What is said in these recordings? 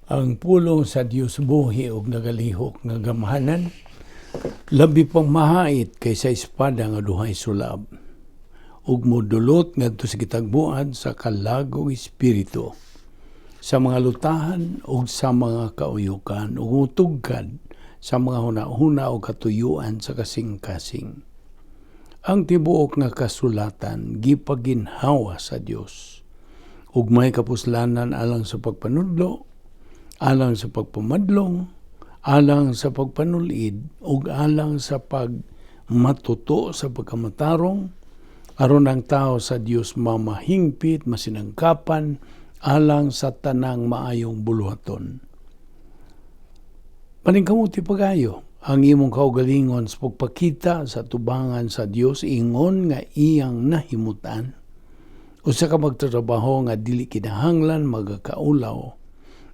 Ang pulong sa Dios buhi og nagalihok nga gamhanan, labi pang mahait kaysa espada nga duhay sulab, ug modulot ngadto sa kitagbuan sa kalagong espiritu, sa mga lutahan ug sa mga kauyukan ug tugkad sa mga hunahuna ug katuyuan sa kasing-kasing. Ang tibuok nga kasulatan gipaginhawa sa Dios, ug may kapuslanan alang sa pagpanudlo, alang sa pagpamadlong, alang sa pagpanulid, ug alang sa pagmatuto sa pagkamatarong, aron ang tao sa Dios mamahingpit, masinangkapan, alang sa tanang maayong buluhaton. Paningkamuti pagayo ang imong kaugalingon sa pagpakita sa tubangan sa Dios ingon nga iyang nahimutan, usa ka magtatrabaho nga dili kinahanglan magakaulaw,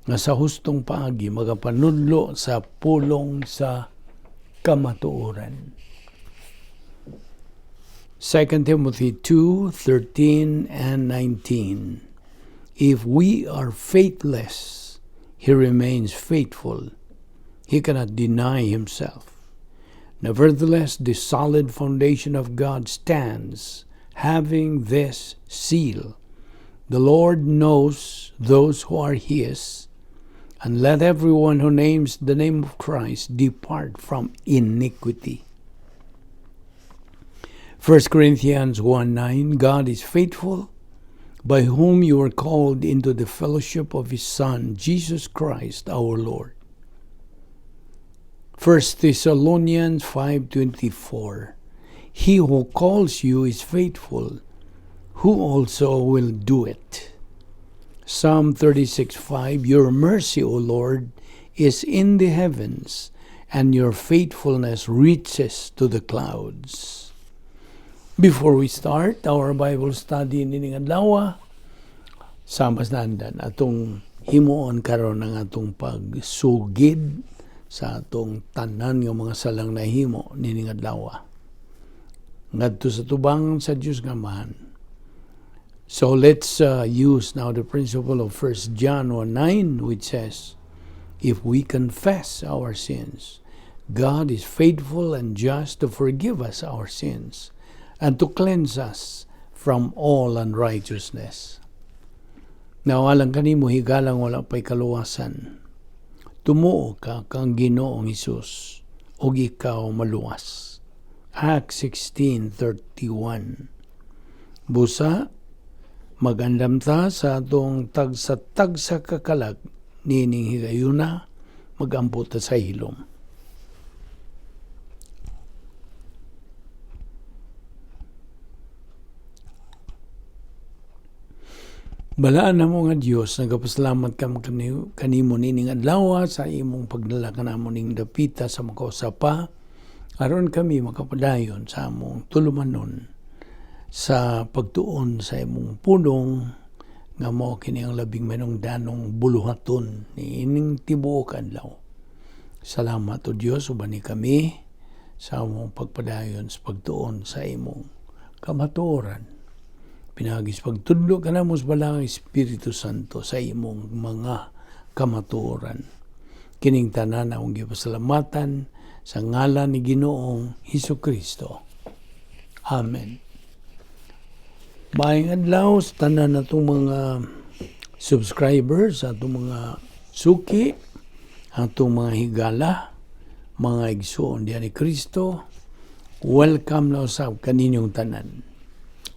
nga sa hustong paagi magapanudlo sa pulong sa kamatuoran. 2 Timothy 2:13 and 19. If we are faithless, he remains faithful. He cannot deny himself. Nevertheless, the solid foundation of God stands, having this seal: the Lord knows those who are his, and let everyone who names the name of Christ depart from iniquity. 1 Corinthians 1:9, God is faithful, by whom you are called into the fellowship of his Son, Jesus Christ our Lord. 1 Thessalonians 5:24, he who calls you is faithful, who also will do it. Psalm 36:5, your mercy, O Lord, is in the heavens, and your faithfulness reaches to the clouds. Before we start our Bible study nining adlaw, samas nandan atong himuon karon ang atong pagsugid sa atong tanan nga mga salang nahimo nining adlaw. Ngadto sa tubang sa Dios nga amahan. So let's use now the principle of 1 John 1:9, which says, if we confess our sins, God is faithful and just to forgive us our sins and to cleanse us from all unrighteousness. Now, alang kanimo higalang wala pa'y kaluwasan, tumuo ka kang Ginoong Hesus, ug ikaw maluwas. Acts 16:31. Busa, magandam ta sa atong tagsa kakalag, nining higayuna, magampot ta sa hilom. Balaan na mo nga Diyos, nagapasalamat ka kanimo nining adlaw sa imong pagdala kanamo ning dapita sa makausapa, aron kami makapadayon sa among tulumanon sa pagtuon sa imong pulong nga mao kini ang labing manungdanong buluhaton niining tibuok adlaw. Salamat o Dios uban ni kami sa among pagpadayon sa pagtuon sa imong kamatuoran. Pinagis pagtudlo ka na mo sa balang Espiritu Santo sa imong mga kamatuoran. Kining tanan akong gipasalamatan sa ngalan ni Ginoong Hesukristo. Amen. Maayong adlaw sa tanan natong mga subscribers, atong mga suki, atong mga higala, mga igsoon diyan ni Kristo. Welcome na usab kaninyong tanan.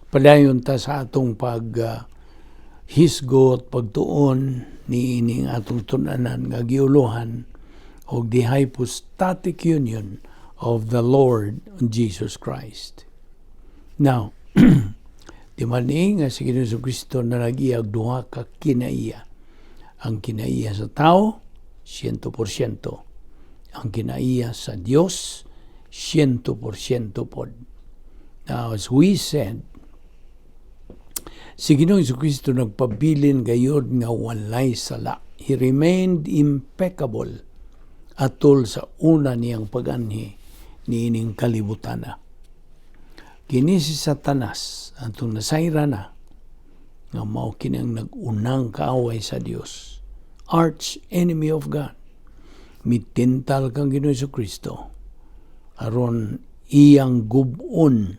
Padayon ta sa atong hisgot, pagtuon ni ining atong tunanan nga giuluhan og the hypostatic union of the Lord Jesus Christ. Now, di man nga si Ginoong Kristo na nag-iyag duha ka kinaiya. Ang kinaiya sa tao, 100%. Ang kinaiya sa Dios, 100% pod. Now, as we said, si Ginoong Kristo nagpabilin gayod nga walay sala. He remained impeccable atol sa una niyang pag-anhi niining kalibutana. Kini si Satanas atong nasayra na nga mao kini ang nag-unang kaaway sa Dios arch enemy of God. Mitintal kang Ginoong Jesucristo aron iyang gubon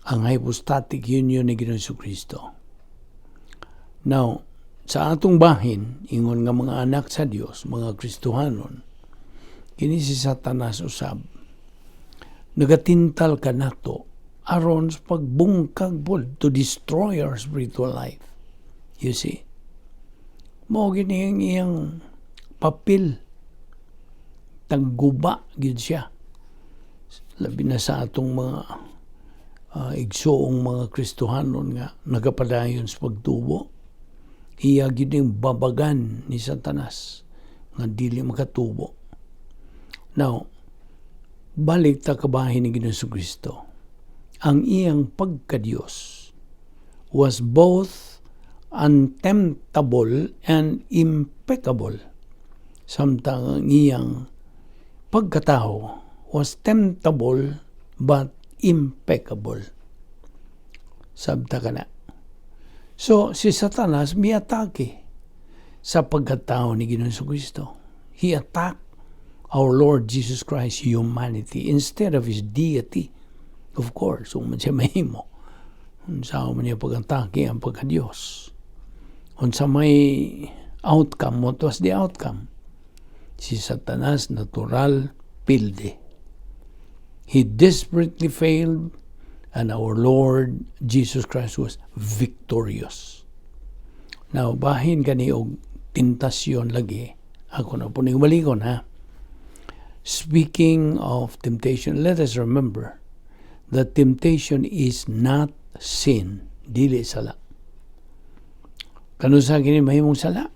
ang hypostatic union ni Ginoong Jesucristo. Now, sa atong bahin, ingon nga mga anak sa Dios, mga Kristohanon, kini si Satanas usab nagatintal ka nato aron sa pagbungkag pod to destroy our spiritual life. You see? Mao gini ang iyang papel. Tagguba gid siya. Labi na sa atong mga igsoong mga Kristohanon nga nagapadayon sa pagtubo. Iya gid ang babagan ni Satanas nga dili makatubo. Now, balik ta kabahin ni Ginoong Jesucristo. Ang iyang pagka-Diyos was both untemptable and impeccable. Samtang ang iyang pagkatao was temptable but impeccable. Sabta ka na. So, si Satanas may atake sa pagkatao ni Ginoong Jesucristo. He attacked our Lord Jesus Christ humanity instead of His deity. Of course, kung man siya mahimo. Unsa man niya pag-atake ang pagka-Diyos. Unsa may outcome, what was the outcome? Si Satanas natural pilde. He desperately failed and our Lord Jesus Christ was victorious. Now, bahin kani og tentasyon lagi. Ako na po ning balikon ha. Speaking of temptation, let us remember that temptation is not sin. Dili sala. Kano sa kini mahimong sala?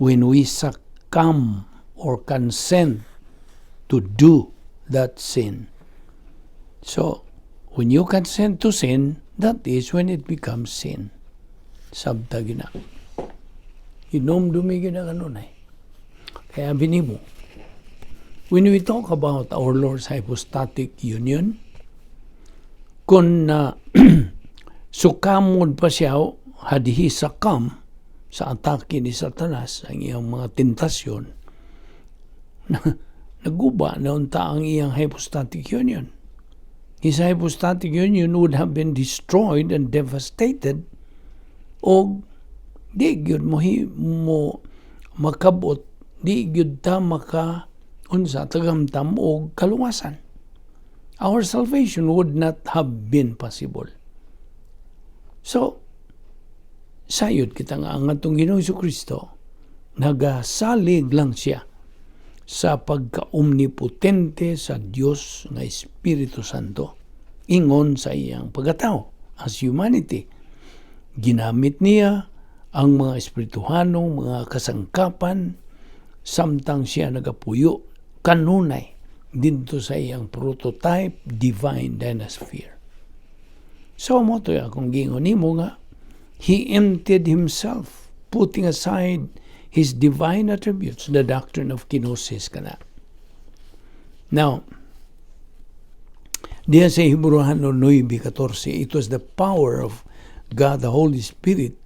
When we succumb or consent to do that sin. So, when you consent to sin, that is when it becomes sin. Sabta gina. Inom-dumi gina kanunay. Kaya binimo, when we talk about our Lord's hypostatic union, kung sukamod pa siya, hadihi sakam sa atake ni Satanas, ang iyang mga tentasyon, naguba na unta ang iyang hypostatic union. His hypostatic union would have been destroyed and devastated o di gyud mo makabot, di gyud ta maka unsa tagamtam og kaluwasan. Our salvation would not have been possible. So, sayod kita nga ang atong Ginoong Jesucristo, nagasalig lang siya sa pagka-omnipotente sa Diyos nga Espiritu Santo ingon sa iyang pagkatao as humanity. Ginamit niya ang mga espirituhanong mga kasangkapan samtang siya nagapuyo kanunay dito sa iyang prototype divine dynasphere. So mo to akong gingon nimo nga he emptied himself, putting aside his divine attributes, the doctrine of kenosis kana. Now, diyan sa Hebreano 9:14, it was the power of God, the Holy Spirit,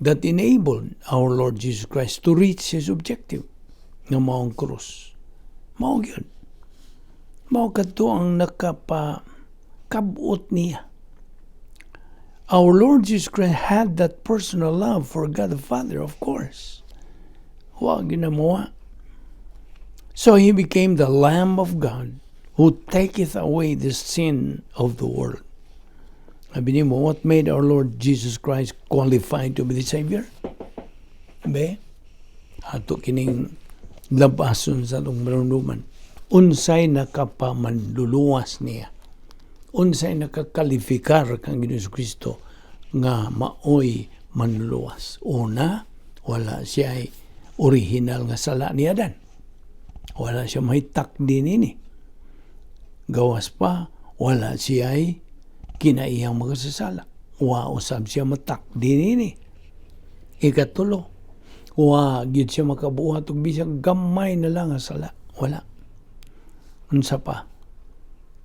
that enabled our Lord Jesus Christ to reach His objective ng maong krus. Mao gyud. Mao kadto ang nakapakabot niya. Our Lord Jesus Christ had that personal love for God the Father, of course. Huwag ginamuha. So He became the Lamb of God who taketh away the sin of the world. Sabi niyo mo, what made our Lord Jesus Christ qualified to be the Savior? Be, ato kining labason sa itong marunduman. Unsay nakapamanluluwas niya. Unsay nakakalifikar kang Ginoong Kristo nga maoy manluluwas. Una, wala siya ay original nga sala ni Adan. Wala siya mahitak din ini. Gawas pa, wala siya ay kinaiyang magasasala. Usab siya matak din ini. Ikatulo, gyud siya makabuhat og bisag gamay na lang nga sala. Wala. Unsa pa?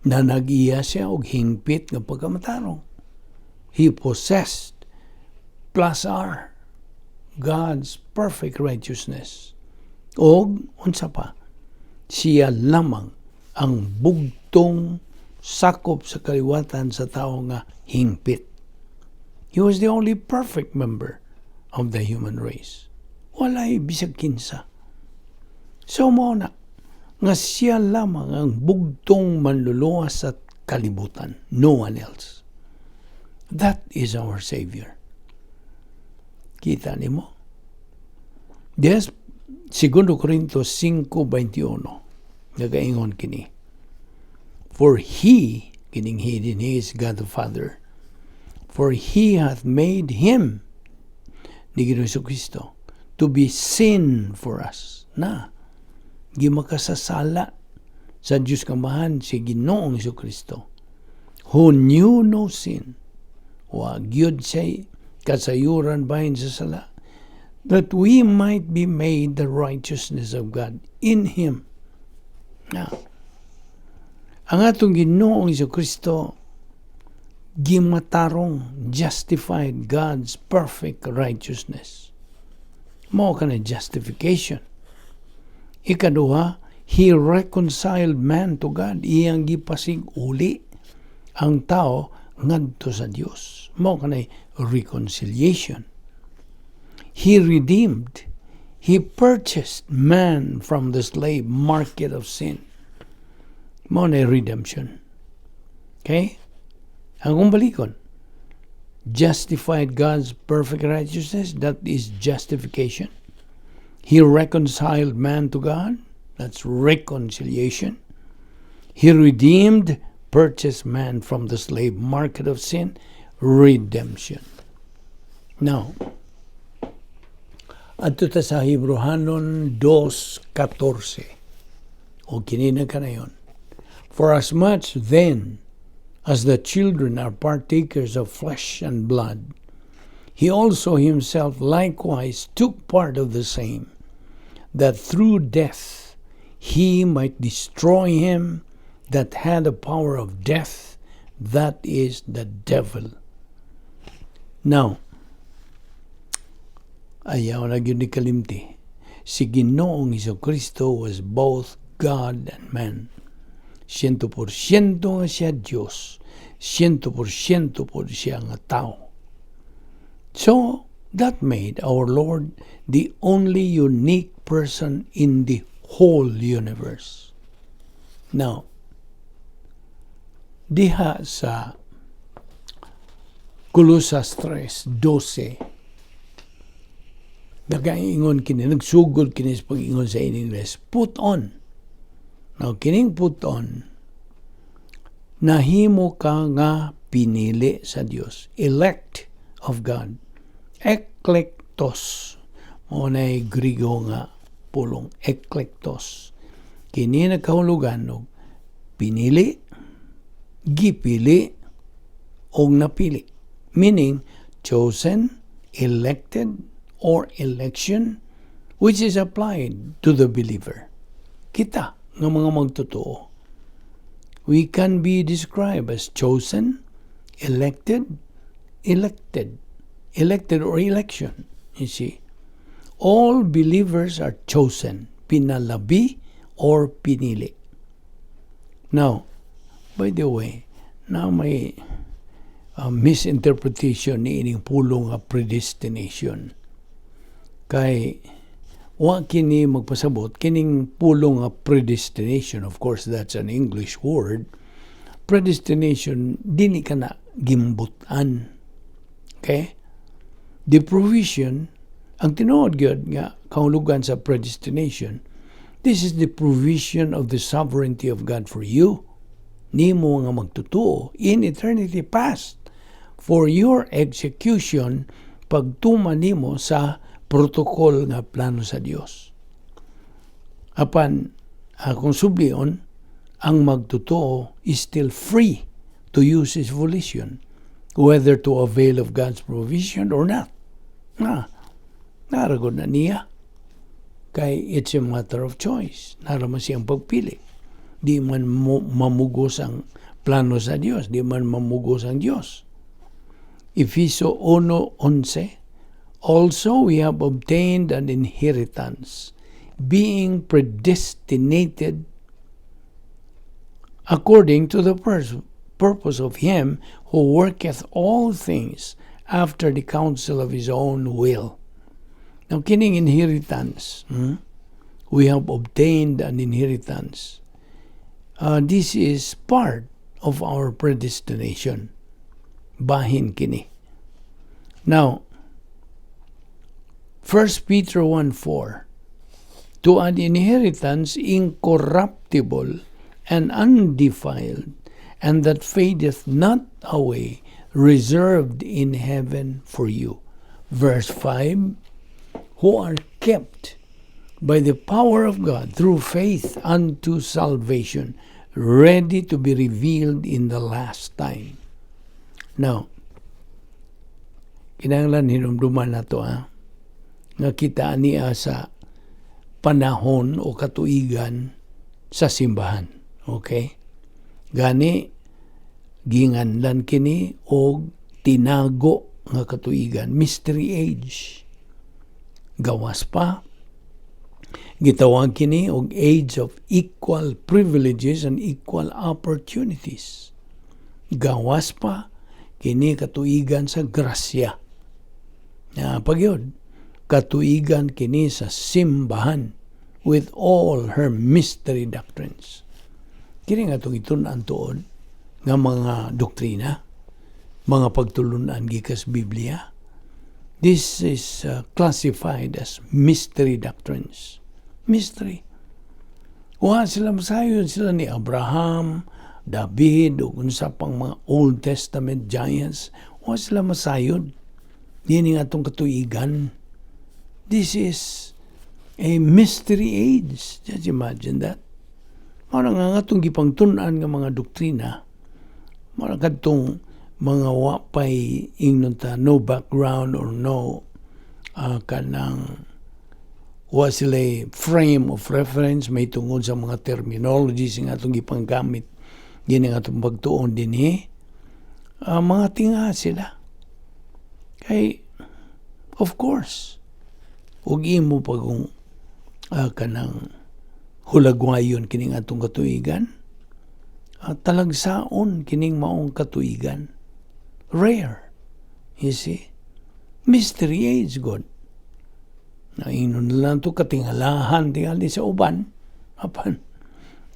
Na nag-iya siya og hingpit nga pagkamatarong. He possessed plus R. God's perfect righteousness. O, unsa pa, siya lamang ang bugtong sakop sa kaliwatan sa tao nga hingpit. He was the only perfect member of the human race. Walay bisag kinsa. So mo na, nga siya lamang ang bugtong manluluwas sa kalibutan. No one else. That is our Savior. Kita ni mo? Yes, 2 Corintios 5:21. Nagaingon kini. For He, kining He din, He is God the Father. For He hath made Him, ni Ginoong Kristo, to be sin for us. Na, gimakasasala sa Diyos kamahan si Ginoong Kristo, who knew no sin. Wa gyud siya kasayuran bahin sa sala, that we might be made the righteousness of God in Him. Now, ang atong Ginoong Kristo gimatarong, justified God's perfect righteousness. Mao kana justification. Ikaduha, He reconciled man to God. Iyang gipasig uli ang tao ngadto sa Dios. Mao kanay reconciliation. He redeemed. He purchased man from the slave market of sin. Mao na redemption. Okay? Ang umbalikon, justified God's perfect righteousness, that is justification. He reconciled man to God, that's reconciliation. He redeemed, purchased man from the slave market of sin, redemption. Now, adto ta sa Hebrehanon 2:14. O kinina ka na yun. For as much then as the children are partakers of flesh and blood, He also Himself likewise took part of the same, that through death He might destroy him that had the power of death, that is the devil. Now, ayaw na yun ni kalimti. Si Ginoong Kristo was both God and man. 100% nga siya Diyos. 100% po siya nga tao. So, that made our Lord the only unique person in the whole universe. Now, diha sa Colosas 3:12, nagaingon kini, nagsugod kini sa pag-ingon sa Ingles, put on. Now, kining put on, nahimo ka nga pinili sa Dios, elect of God, eklektos, mo na'y Grigo nga pulong, eklektos. Kini nagkahulugan og pinili, gipili, o napili. Meaning, chosen, elected, or election, which is applied to the believer. Kita, nga mga magtotoo, we can be described as chosen, elected or election. You see, all believers are chosen, pinalabi or pinili. Now, by the way, na may misinterpretation ni ining pulong nga predestination. Kay wa kini magpasabot kining pulong nga predestination, of course that's an English word. Predestination dili kana gimbutan. Okay? The provision, ang tinuod gyud nga kahulugan sa predestination, this is the provision of the sovereignty of God for you. Nimo nga magtutuo in eternity past for your execution pagtuman nimo sa protocol nga plano sa Dios. Apan akong sublion, ang magtutuo is still free to use his volition, whether to avail of God's provision or not. Naragod na niya. Kay it's a matter of choice. Naraman siyang pagpili. Di man mamugos ang plano sa Diyos. Di man mamugos ang Diyos. Efeso 1:11, Also we have obtained an inheritance, being predestinated according to the purpose of him who worketh all things after the counsel of his own will. Now, kining inheritance, we have obtained an inheritance. This is part of our predestination. Bahin kini. Now, 1 Peter 1:4, to an inheritance incorruptible and undefiled, and that fadeth not away, reserved in heaven for you. Verse 5, who are kept by the power of God through faith unto salvation, ready to be revealed in the last time. Now, kinahanglan hinumduman na to, nga kita niya sa panahon o katuigan sa simbahan. Okay? Gani, ginganlan kini o tinago nga katuigan. Mystery age. Gawas pa, gitawag kini og age of equal privileges and equal opportunities. Gawas pa, kini katuigan sa grasya. Pagyod, katuigan kini sa simbahan with all her mystery doctrines. Kini nga itong itunan tuon nga mga doktrina, mga pagtulunan gikas Biblia. This is classified as mystery doctrines. Mystery. Wa sila masayon sila ni Abraham, David, o unsa pang mga Old Testament giants. Wa sila masayon. Dini nga itong katuigan. This is a mystery age. Just imagine that. Mara nga itong gipangtunan nga mga doktrina, mara nga itong mga wapay ingnon ta, no background or no kanang wa sila frame of reference, may tungod sa mga terminologies nga itong gipanggamit. Yan nga itong pagtuon din mga tinga sila. Kay, of course, huwag mo pa kung kanang hulagwayon kining atong katuigan, talagsaon kining maong katuigan. Rare. You see? Mystery age, God. Nainon lang ito katingalahan, tingali sa uban. Apan,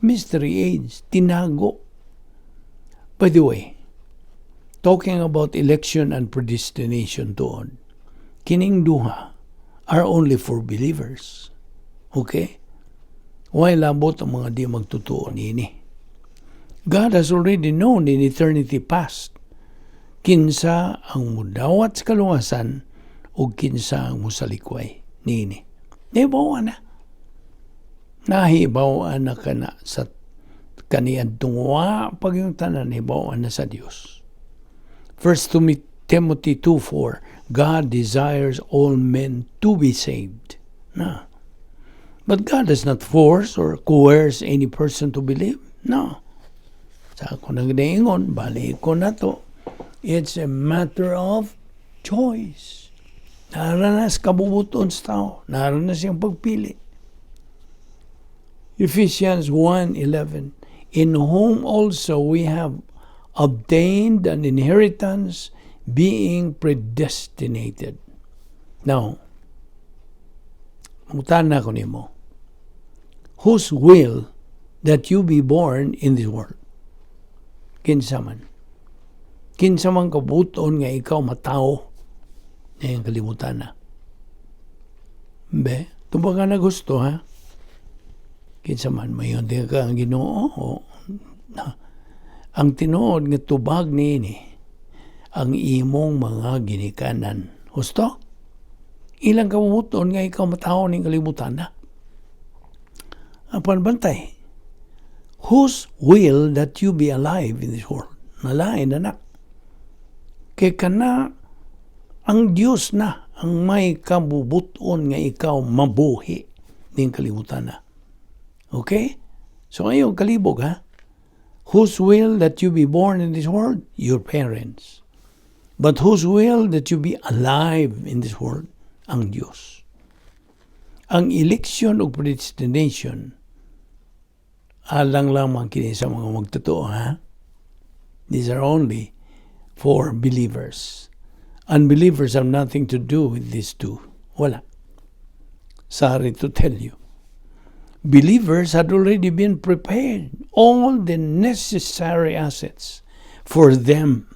mystery age, tinago. By the way, talking about election and predestination doon, kining duha are only for believers. Okay? Why labot ang mga di magtutuon ini? God has already known in eternity past kinsa ang mudawat sa kaluwasan o kinsa ang musalikway niini. Nahibawa na. Nahibawa na kana sa kaniyan tungwa pag yung tanan, nahibawa na sa Diyos. 1 Timothy 2:4, God desires all men to be saved. But God does not force or coerce any person to believe. No. Sa ako nagdaingon, balik ko na to. It's a matter of choice. Naranas kabubuton sa tao. Naranas siyang pagpili. Ephesians 1:11, in whom also we have obtained an inheritance, being predestinated. Now, mutana ko nimo, whose will that you be born in this world? Kinsa man. Kinsa man kabuton nga ikaw matao na yung kalimutan na. Be, tuba ka na gusto, ha? Kinsa man, mayon din ka ang Ginoo. Ang tinuod nga tubag niini, ang imong mga ginikanan. Gusto? Ilang kabuton nga ikaw matao ng kalibutan na. Apan bantay, whose will that you be alive in this world? Nalain, anak. Kaya kana, ang Diyos na, ang may kabubuton nga ikaw mabuhi ng kalibutan na. Okay? So ngayon, kalibog, ha? Whose will that you be born in this world? Your parents. But whose will that you be alive in this world? Ang Diyos. Ang election o predestination, alang lamang kini sa mga magtotoo, ha? These are only for believers. Unbelievers have nothing to do with these two. Wala. Sorry to tell you. Believers had already been prepared. All the necessary assets for them.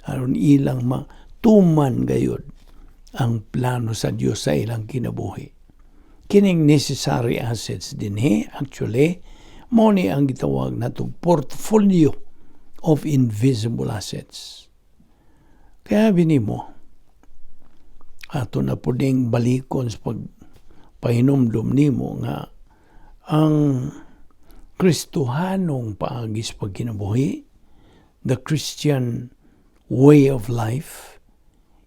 Aron ilang matuman gayud ang plano sa Dios sa ilang kinabuhi. Kining necessary assets din actually mo ni ang gitawag natong portfolio of invisible assets. Kaya binimo ato na puding balikon sa pagpahinumdum nimo nga ang Kristohanong paagis pagkinabuhi, the Christian way of life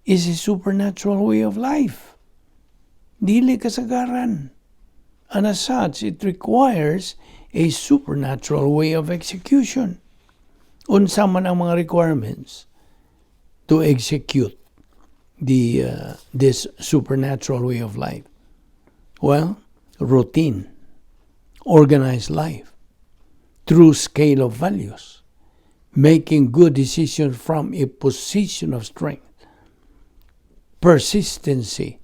is a supernatural way of life. Dili kasagaran. And as such, it requires a supernatural way of execution. Unsa man ang mga requirements to execute this supernatural way of life? Well, routine, organized life, true scale of values, making good decisions from a position of strength, persistency,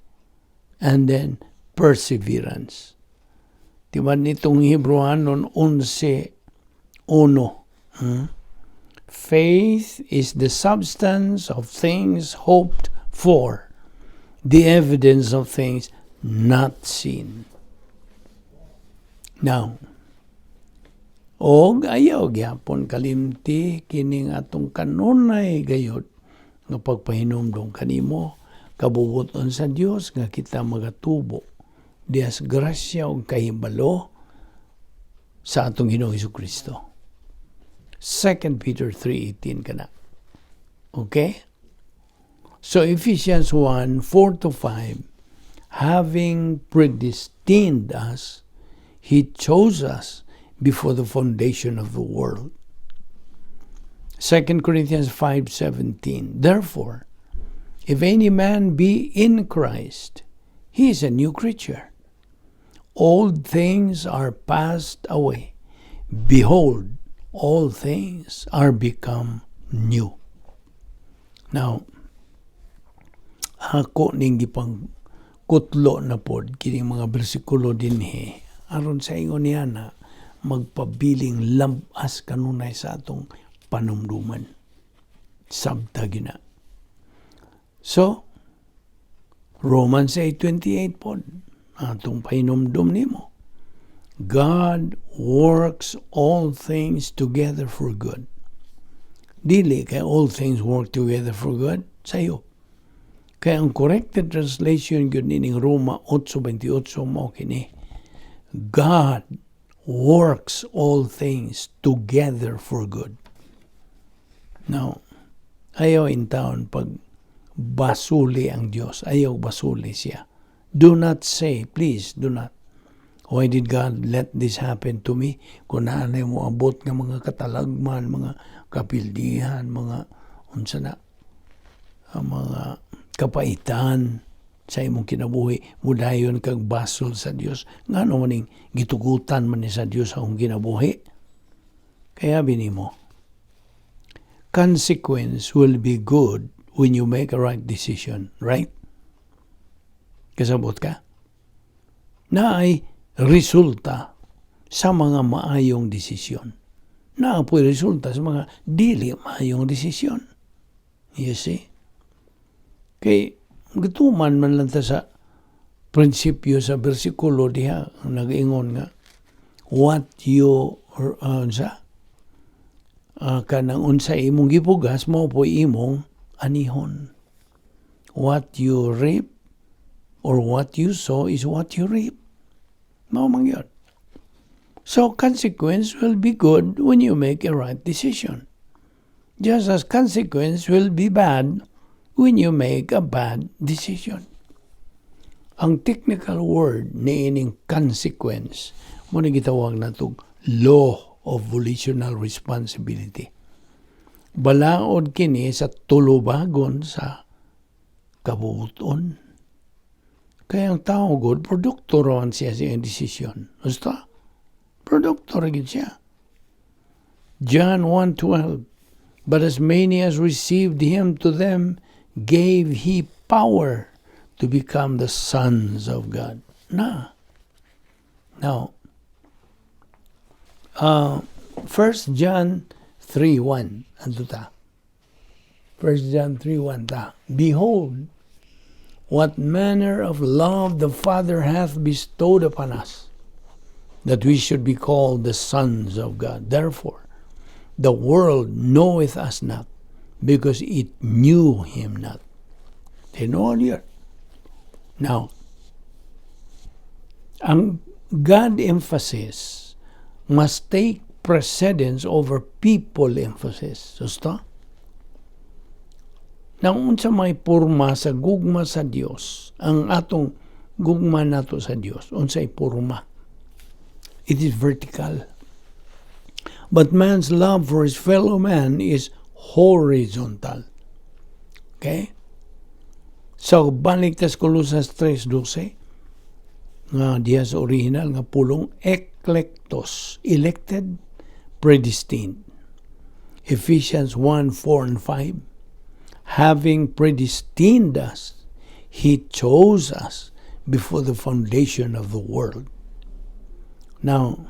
and then perseverance. Diba nitong Hebrewanon 11:1? Faith is the substance of things hoped for, the evidence of things not seen. Now, og ayaw gyapon kalimti kining atong kanunay gayud nga pagpahinumdom kanimo kabubuton sa Dios nga kita magatubo dias grasya ug kahibalo sa atong Ginoong Hesukristo. 2 Peter 3:18 kana. Okay? So Ephesians 1:4-5, having predestined us, He chose us before the foundation of the world. 2 Corinthians 5:17, therefore, if any man be in Christ, he is a new creature. Old things are passed away. Behold, all things are become new. Now, ako ning gipang kutlo na pod kining mga bersikulo dinhi aron sa ingon niya na magpabiling labas kanunay sa atong panumduman. Sabta gina. So, Romans 8:28 pod atong pahinumdum nimo. God works all things together for good. Dili kay all things work together for good sayo. Kaya ang corrected translation gyud ning Roma 8:28 mao kini. God works all things together for good. Now, ayaw in town pag basuli ang Diyos. Ayaw basuli siya. Do not say, please do not, why did God let this happen to me? Kung naanay mo abot ng mga katalagman, mga kapildihan, mga unsa na, mga kapaitan sa imong kinabuhi, mudayon kag basol sa Dios. Ngano maning gitugutan man ni sa Dios ang kinabuhi? Kaya binimo, consequence will be good when you make a right decision, right? Kasabot ka? Na ay resulta sa mga maayong desisyon. Na po resulta sa mga dili maayong desisyon. You see? Kay gituman man lang ta sa prinsipyo sa bersikulo diha nag-ingon nga what you kanang unsa imong gipugas mao po imong anihon. What you reap or what you sow is what you reap. Mao man yun. So consequence will be good when you make a right decision. Just as consequence will be bad when you make a bad decision. Ang technical word ni ining consequence mo ni gitawag natong law of volitional responsibility. balaod kini sa tulubagon sa kabuton. Kaya ang tao god, produkto ron siya sa desisyon. Basta, produkto rin siya. John 1:12, but as many as received him, to them gave he power to become the sons of God. Now, 1 John 3:1, ano ta? 1 John 3:1 ta. Behold, what manner of love the Father hath bestowed upon us, that we should be called the sons of God. Therefore, the world knoweth us not, because it knew him not. They know earlier. Now, ang God emphasis must take precedence over people emphasis. Susta? Nang unsa may porma sa gugma sa Dios, ang atong gugma nato sa Dios, unsay porma. It is vertical. But man's love for his fellow man is horizontal. Okay? So, balik tas Colossus 3:12, nga diya sa original nga pulong eklektos, elected, predestined. Ephesians 1:4 and 5, having predestined us, he chose us before the foundation of the world. Now,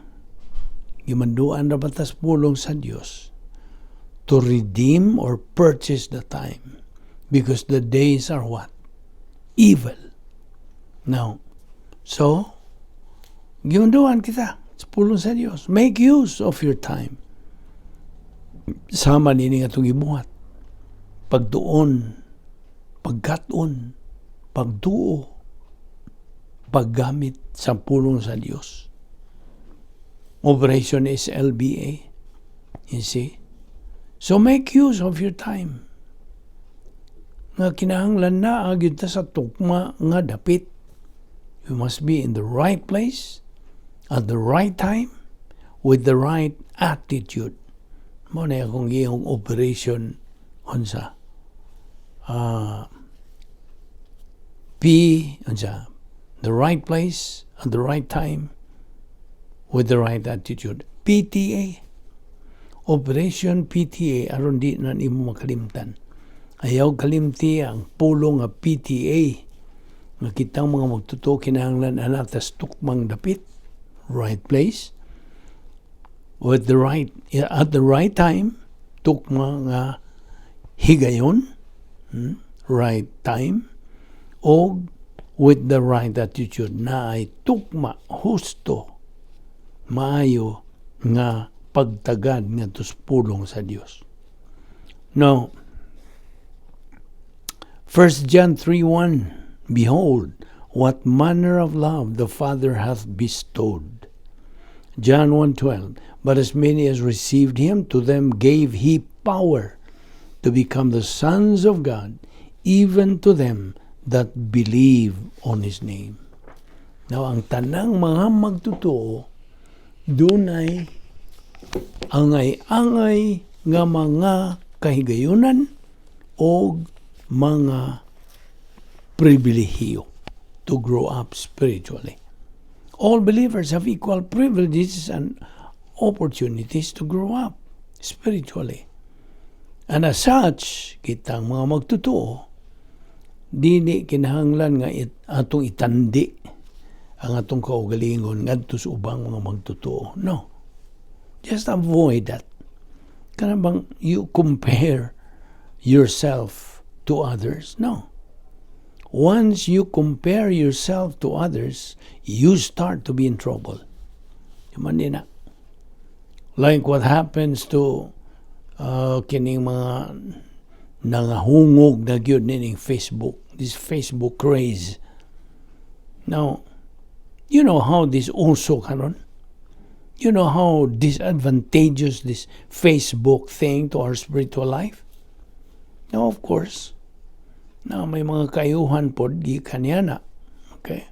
gimanduan na batas pulong sa Dios to redeem or purchase the time, because the days are what? Evil. Now, so, gimanduan kita sa pulong sa Dios. Make use of your time. Sama nini nga itong ibuhat. Pagduon, pagkaton, pagduo, paggamit sa pulong sa Dios. Operation is LBA. You see? So make use of your time. Nga kinahanglan na agad ta sa tukma nga dapit. You must be in the right place, at the right time, with the right attitude. Mo na akong iyong operation unsa. The right place at the right time with the right attitude. PTA. Operation PTA, aron di na imo makalimtan. Ayaw kalimti ang pulong nga PTA. Nga kitang mga magtuto kinahanglan anatas tukmang dapit. Right place. With the right, at the right time, tukma nga higayon. Right time, o with the right attitude na ay tukma, husto, maayo nga pagtagad nga tuspulong sa Dios. Now, 1 John 3:1, behold, what manner of love the Father hath bestowed. John 1:12, but as many as received him, to them gave he power to become the sons of God, even to them that believe on his name. Now, ang tanang mga magtutuo, dunay angay-angay nga mga kahigayunan o mga pribilehiyo to grow up spiritually. All believers have equal privileges and opportunities to grow up spiritually. And as such, kitang mga magtutuo, dili kinahanglan nga atong itandi ang atong kaugalingon ngadto sa ubang mga magtutuo. No. Just avoid that. Kanang you compare yourself to others? No. Once you compare yourself to others, you start to be in trouble. Na. Like what happens to kining mga nangahungog na gyud nining Facebook, this Facebook craze. Now, you know how this also karon? You know how disadvantageous this Facebook thing to our spiritual life? Now, of course, na may mga kayuhan pod di kanyana. Okay?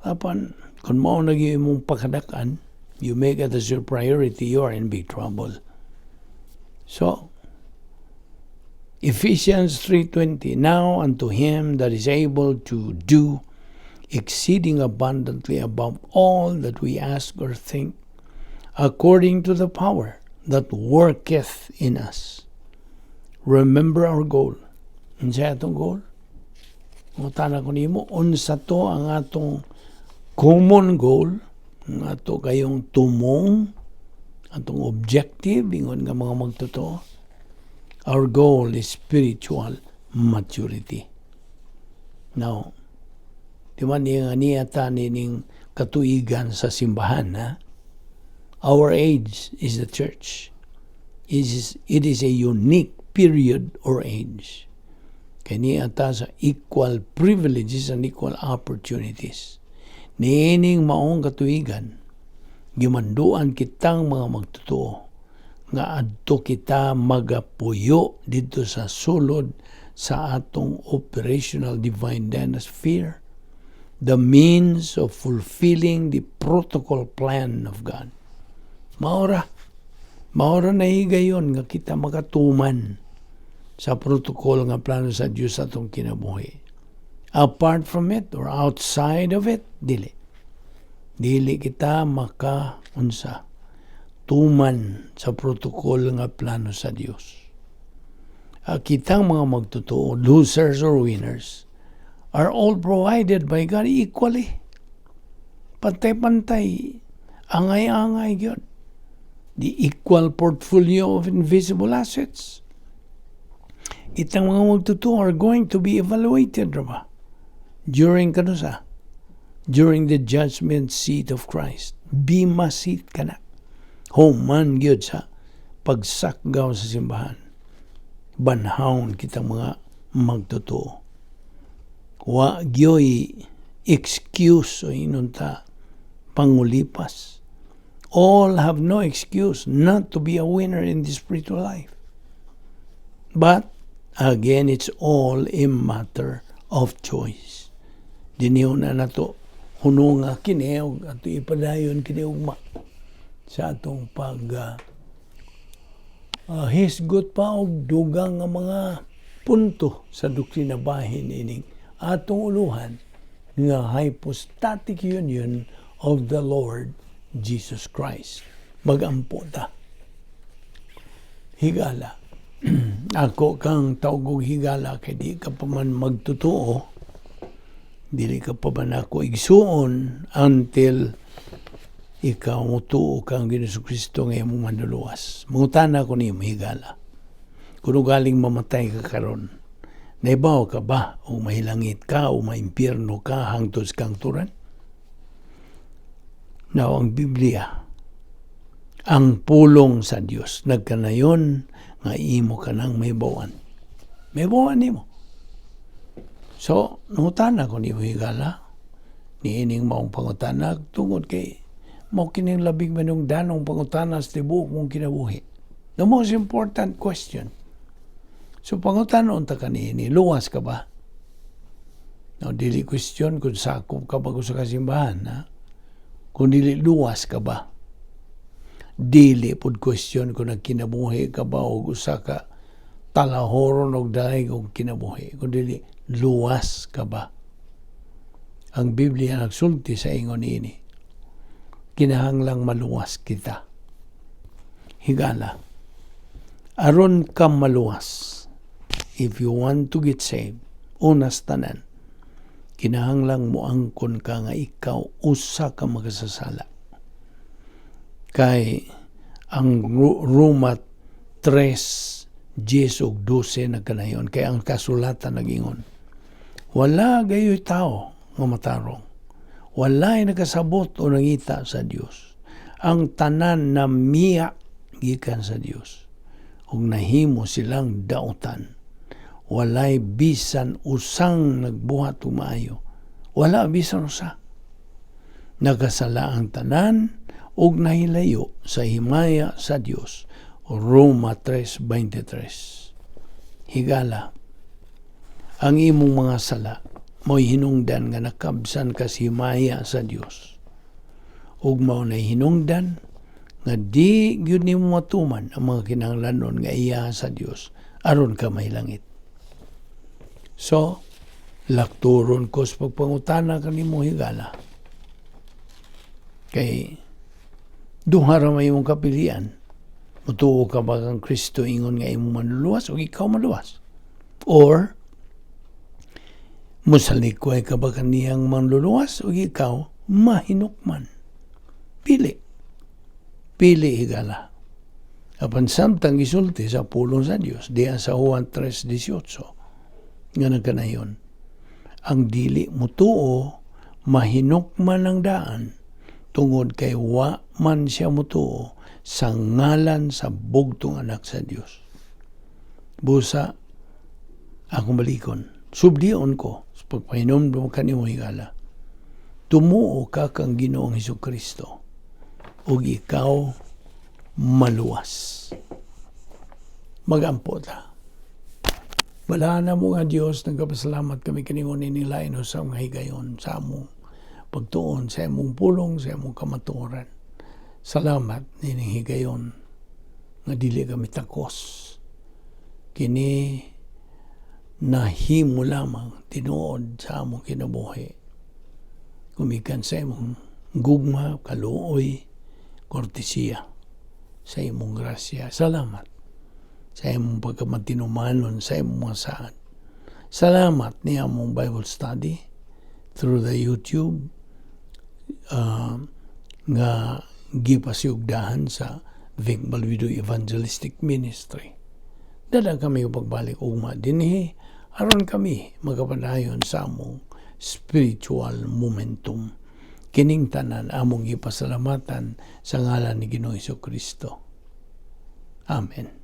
Apan, kung mao naging imong pakadakan, you make it as your priority, you are in big trouble. So, Ephesians 3:20, now unto him that is able to do exceeding abundantly above all that we ask or think, according to the power that worketh in us. Remember our goal. Unsa atong goal? Mutana ko nimo, unsa to ang atong common goal, ang ato kayong tumong, atong objective, ingon nga mga magtotoo. Our goal is spiritual maturity. Now, di man nga niya nining katuigan sa simbahan, ha? Our age is the church. It is a unique period or age. Kaya ata sa equal privileges and equal opportunities. Niining maong katuigan, gimanduan kitang mga magtotoo, nga adto kita magapuyo dito sa sulod sa atong operational divine dynasty, the means of fulfilling the protocol plan of God. Maora na higayon nga kita magatuman sa protocol nga plano sa Diyos atong kinabuhi. Apart from it or outside of it, dili kita makaunsa tuman sa protocol nga plano sa Diyos. Kitang mga magtotoo, losers or winners, are all provided by God equally. Pantay-pantay, angay-angay yun. The equal portfolio of invisible assets. Itang mga magtotoo are going to be evaluated, diba? During the judgment seat of Christ. Bima seat ka na. Human gyud sa pagsakgaw sa simbahan. Banhaon kitang mga magtotoo. Wa gyoy excuse o inunta pangulipas. All have no excuse not to be a winner in the spiritual life. But again, it's all a matter of choice. Diniho na nato hununga kini ato ipadayon kini ugma sa atong hisgot pa og dugang nga mga punto sa doktrina bahin ining atong uluhan nga hypostatic union of the Lord Jesus Christ. Magampo ta. Higala. Ako kang taugog higala kay di ka pa man magtotoo, dili ka pa man ako igsuon until ikaw mutuo kang Ginoong Kristo nga imong manluluwas. Mungutana ko niyo higala. Kung galing mamatay ka karon, naibaw ka ba o mahilangit ka o maimpyerno ka hangtod sa kangturan? Now, ang Biblia, ang pulong sa Dios nagkanayon nga imo ka nang may bawan. May bawan nimo. So, nungutana ko niyo higala, niining maong pangutana, tungod kay mao kining labing manungdanong pangutana sa tibuok mong kinabuhi. The most important question. So, pangutana unta kanini, luwas ka ba? Now, dili question kung sakop ka ba sa kasimbahan, ha? Kung dili luwas ka ba? Dili pod question kung nagkinabuhi ka ba o usa ka talahoron o daig o kinabuhi. Kung dili luwas ka ba? Ang Biblia nagsulti sa ingon ini. Kinahanglang maluwas kita. Higala. Aron ka maluwas. If you want to get saved, unas tanan, kinahanglang mo angkon ka nga ikaw usa ka magasasala. Kay ang Roma 3:10 ug 12 nagkanayon, kay ang kasulatan nagingon, wala gayoy tao nga matarong, walay nakasabot o nangita sa Dios. Ang tanan na miya gikan sa Dios, ug nahimo silang dautan. Walay bisan usang nagbuhat maayo. Wala bisan usa. Nagasala ang tanan ug nahilayo sa himaya sa Dios. Roma 3:23. Higala. Ang imong mga sala mo'y hinungdan nga nakabsan ka sa himaya sa Dios. Ug mao na hinungdan nga di gyud nimo matuman ang mga kinahanglanon nga iya sa Dios aron ka may langit. So, lakturon ko sa pagpangutana kanimo higala. Kay duha ra may imong kapilian. Mutuo ka ba kang Kristo ingon nga imong manluwas o ikaw maluwas? Or musalikway ka ba kaniyang manluluwas o ikaw mahinukman? Pili. Pili higala. Apan samtang gisulti sa pulong sa Dios diya sa Juan 3:18 nga nagkanayon. Ang dili mutuo mahinukman ang daan tungod kay wa man siya mutuo sa ngalan sa bugtong anak sa Dios. Busa akong balikon, subdion ko sa pagpahinom kanimo higala. Tumuo ka kang Ginoong Hesukristo ug ikaw maluwas. Magampo ta. Wala na mo nga Diyos, nagkapasalamat kami kanimo ninilain sa mga higayon sa among pagtuon, sa among pulong, sa among kamatuoran. Salamat nining higayon nga dili kami takos. Kini nahimo lamang tinuod sa among kinabuhi. Kumikan sa imong gugma, kaluoy, kortesiya, sa imong grasya. Salamat sa imong pagkamatinumanon sa imong mga saad. Salamat ni among Bible study through the YouTube nga gipasiugdahan sa Balbido Evangelistic Ministry. Dala kami pagbalik ugma dinhi aron kami magapadayon sa among spiritual momentum. Kining tanan among gipasalamatan sa ngalan ni Ginoong Hesukristo. Amen.